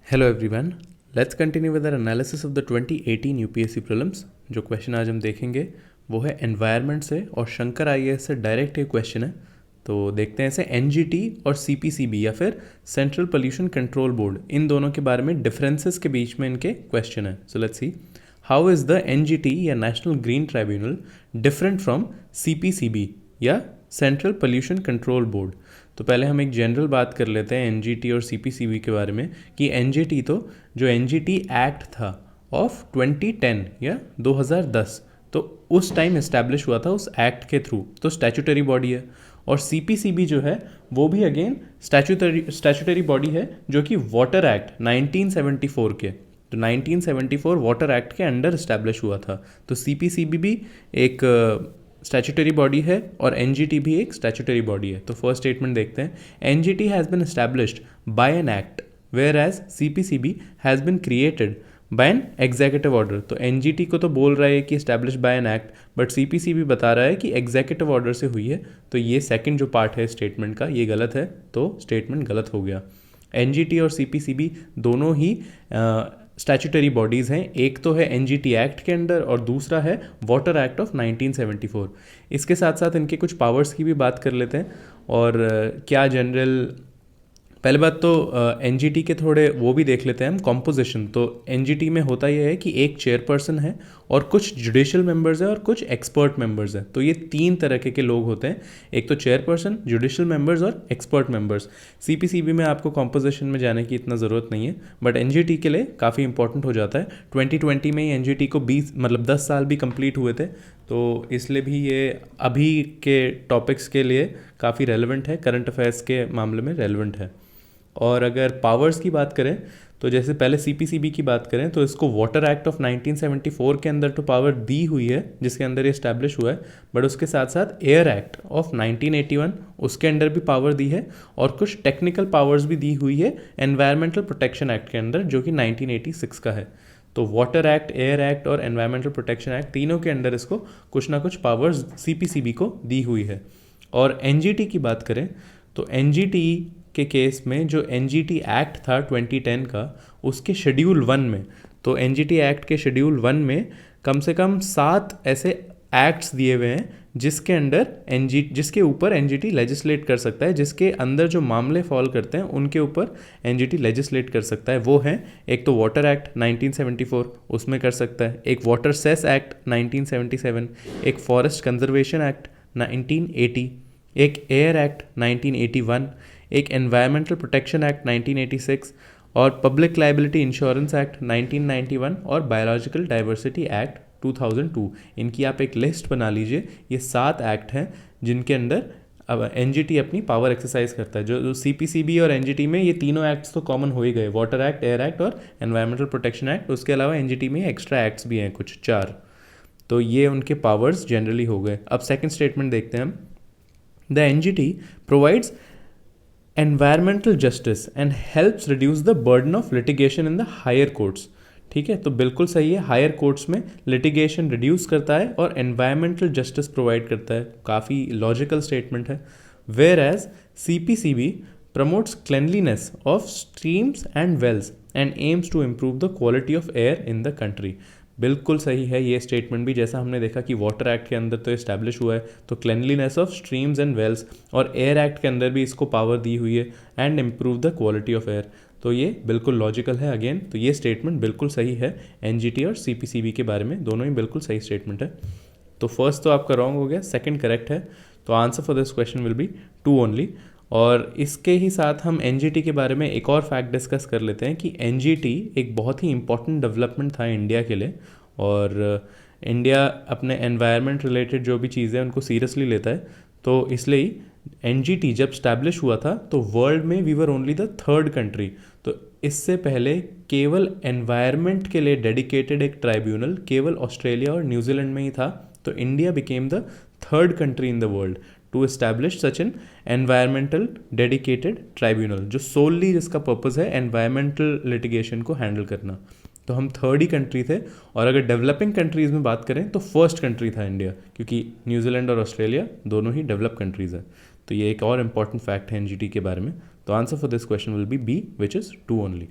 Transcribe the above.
Hello everyone, let's continue with our analysis of the 2018 UPSC prelims. जो question आज हम देखेंगे वो है एनवायरनमेंट से और शंकर आईएएस से डायरेक्ट ये क्वेश्चन है। तो देखते हैं इसे एनजीटी और सीपीसीबी या फिर सेंट्रल पोल्यूशन कंट्रोल बोर्ड, इन दोनों के बारे में डिफरेंसेस के बीच में इनके क्वेश्चन है। So let's see how is the NGT या national green tribunal different from CPCB या सेंट्रल पोल्यूशन कंट्रोल बोर्ड। तो पहले हम एक जनरल बात कर लेते हैं एनजीटी और सीपीसीबी के बारे में कि एनजीटी तो जो एनजीटी एक्ट था ऑफ 2010 या 2010, तो उस टाइम इस्टेब्लिश हुआ था उस एक्ट के थ्रू, तो स्टैट्यूटरी बॉडी है। और सीपीसीबी जो है वो भी अगेन स्टैट्यूटरी बॉडी है, जो कि वाटर एक्ट 1974 के, तो 1974 वाटर एक्ट के अंडर इस्टेब्लिश हुआ था। तो सीपीसीबी भी एक स्टैट्यूटरी बॉडी है और एनजीटी भी एक स्टैट्यूटरी बॉडी है। तो फर्स्ट स्टेटमेंट देखते हैं, NGT has been established by an act whereas CPCB has been created by an executive order. तो एनजीटी को तो बोल रहा है कि establish by an act, but CPCB बता रहा है कि एग्जीक्यूटिव ऑर्डर से हुई है। तो ये सेकंड जो पार्ट है स्टेटमेंट का, ये गलत है, तो स्टेटमेंट गलत हो गया। एनजीटी और सीपीसीबी दोनों ही स्टैट्यूटरी बॉडीज़ हैं, एक तो है एनजीटी एक्ट के अंडर और दूसरा है वाटर एक्ट ऑफ 1974। इसके साथ साथ इनके कुछ पावर्स की भी बात कर लेते हैं और क्या जनरल, पहले बात तो एनजीटी के थोड़े वो भी देख लेते हैं हम, कॉम्पोजिशन। तो एनजीटी में होता यह है कि एक चेयरपर्सन है और कुछ जुडिशियल मेंबर्स हैं और कुछ एक्सपर्ट मेंबर्स हैं। तो ये तीन तरह के लोग होते हैं, एक तो चेयरपर्सन, जुडिशियल मेंबर्स और एक्सपर्ट मेंबर्स। सीपीसीबी में आपको कॉम्पोजिशन में जाने की इतना ज़रूरत नहीं है, बट एनजीटी के लिए काफ़ी इंपॉर्टेंट हो जाता है। 2020 में ही एनजीटी को 10 साल भी कंप्लीट हुए थे, तो इसलिए भी ये अभी के टॉपिक्स के लिए काफ़ी रेलिवेंट है, करंट अफेयर्स के मामले में रेलिवेंट है। और अगर पावर्स की बात करें तो जैसे पहले सीपीसीबी की बात करें तो इसको वाटर एक्ट ऑफ 1974 के अंदर तो पावर दी हुई है जिसके अंदर ये इस्टेब्लिश हुआ है, बट उसके साथ साथ एयर एक्ट ऑफ 1981 उसके अंदर भी पावर दी है और कुछ टेक्निकल पावर्स भी दी हुई है एनवायरमेंटल प्रोटेक्शन एक्ट के अंदर, जो कि 1986 का है। तो वाटर एक्ट, एयर एक्ट और एनवायरमेंटल प्रोटेक्शन एक्ट तीनों के अंदर इसको कुछ ना कुछ पावर्स सीपीसीबी को दी हुई है। और एनजीटी की बात करें तो एनजीटी के केस में जो एनजीटी एक्ट था 2010 का, उसके शेड्यूल 1 में, तो एनजीटी एक्ट के शेड्यूल 1 में कम से कम 7 ऐसे एक्ट्स दिए हुए हैं जिसके ऊपर एनजीटी लेजिस्लेट कर सकता है, जिसके अंदर जो मामले फॉल करते हैं उनके ऊपर एनजीटी लेजिस्लेट कर सकता है। वो हैं, एक तो वाटर एक्ट 1974 उसमें कर सकता है, एक वाटर सेस एक्ट 1977, एक फॉरेस्ट कंजर्वेशन एक्ट 1980, एक एयर एक्ट 1981, एक एनवायरमेंटल प्रोटेक्शन एक्ट 1986 और पब्लिक लाइबिलिटी इंश्योरेंस एक्ट 1991 और बायोलॉजिकल डाइवर्सिटी एक्ट 2002। इनकी आप एक लिस्ट बना लीजिए। ये 7 एक्ट हैं जिनके अंदर अब एनजीटी अपनी पावर एक्सरसाइज करता है। जो सीपीसीबी और एनजीटी में ये तीनों एक्ट्स तो कॉमन हो ही गए, वाटर एक्ट, एयर एक्ट और एनवायरमेंटल प्रोटेक्शन एक्ट। उसके अलावा एनजीटी में एक्स्ट्रा एक्ट्स भी हैं कुछ 4, तो ये उनके पावर्स जनरली हो गए। अब सेकेंड स्टेटमेंट देखते हैं हम, the NGT provides environmental justice and helps reduce the burden of litigation in the higher courts. ठीक है, तो बिल्कुल सही है, हायर कोर्ट्स में लिटिगेशन रिड्यूस करता है और एनवायरमेंटल जस्टिस प्रोवाइड करता है। काफ़ी लॉजिकल स्टेटमेंट है। Whereas CPCB promotes cleanliness of streams and wells and aims to improve the quality of air in the country. बिल्कुल सही है ये स्टेटमेंट भी, जैसा हमने देखा कि वाटर एक्ट के अंदर तो इस्टेब्लिश हुआ है, तो cleanliness of streams and wells, और एयर एक्ट के अंदर भी इसको पावर दी हुई है and improve the quality of air. तो ये बिल्कुल लॉजिकल है अगेन, तो ये स्टेटमेंट बिल्कुल सही है एनजीटी और सीपीसीबी के बारे में, दोनों ही बिल्कुल सही स्टेटमेंट है। तो फर्स्ट तो आपका रॉन्ग हो गया, सेकंड करेक्ट है। तो answer for this question will B 2 only. और इसके ही साथ हम एनजीटी के बारे में एक और फैक्ट डिस्कस कर लेते हैं कि एनजीटी एक बहुत ही इंपॉर्टेंट डेवलपमेंट था इंडिया के लिए, और इंडिया अपने एनवायरनमेंट रिलेटेड जो भी चीज़ें उनको सीरियसली लेता है। तो इसलिए ही एनजीटी जब स्टैब्लिश हुआ था तो वर्ल्ड में we were only the 3rd country. तो इससे पहले केवल एनवायरनमेंट के लिए डेडिकेटेड एक ट्राइब्यूनल केवल ऑस्ट्रेलिया और न्यूजीलैंड में ही था। तो India became the 3rd country in the world to establish such an environmental dedicated tribunal, जो सोलली जिसका पर्पज़ है एनवायरमेंटल लिटिगेशन को हैंडल करना। तो हम 3rd ही कंट्री थे। और अगर डेवलपिंग कंट्रीज़ में बात करें तो 1st कंट्री था इंडिया, क्योंकि न्यूजीलैंड और ऑस्ट्रेलिया दोनों ही डेवलप कंट्रीज़ हैं। तो ये एक और इम्पॉर्टेंट फैक्ट है एनजीटी के बारे में। तो answer for this question will be B, which is 2 only.